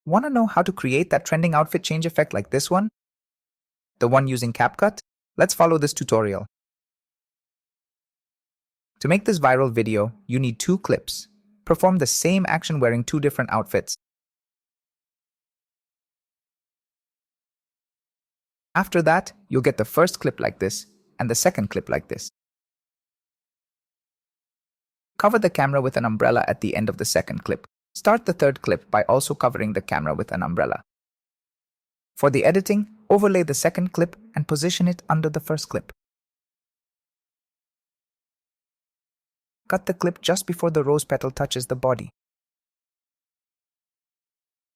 Want to know how to create that trending outfit change effect like this one? The one using Capcut? Let's follow this tutorial. To make this viral video, you need 2 clips. Perform the same action wearing 2 different outfits. After that, you'll get the first clip like this and the second clip like this. Cover the camera with an umbrella at the end of the second clip. Start the third clip by also covering the camera with an umbrella. For the editing, overlay the second clip and position it under the first clip. Cut the clip just before the rose petal touches the body.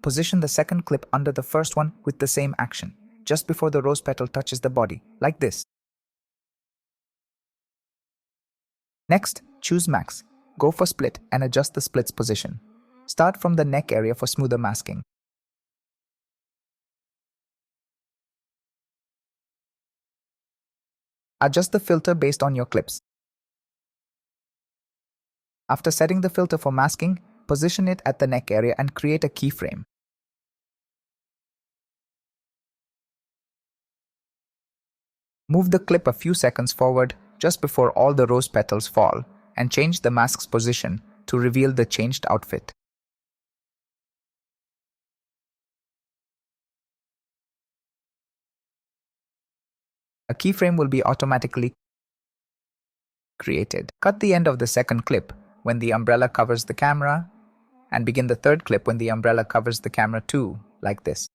Position the second clip under the first one with the same action, just before the rose petal touches the body, like this. Next, choose Max. Go for split and adjust the split's position. Start from the neck area for smoother masking. Adjust the filter based on your clips. After setting the filter for masking, position it at the neck area and create a keyframe. Move the clip a few seconds forward just before all the rose petals fall and change the mask's position to reveal the changed outfit. A keyframe will be automatically created. Cut the end of the second clip when the umbrella covers the camera and begin the third clip when the umbrella covers the camera too, like this.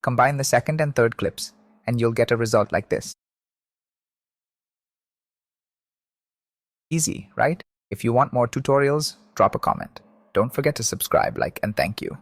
Combine the second and third clips and you'll get a result like this. Easy, right? If you want more tutorials, drop a comment. Don't forget to subscribe, like, and thank you.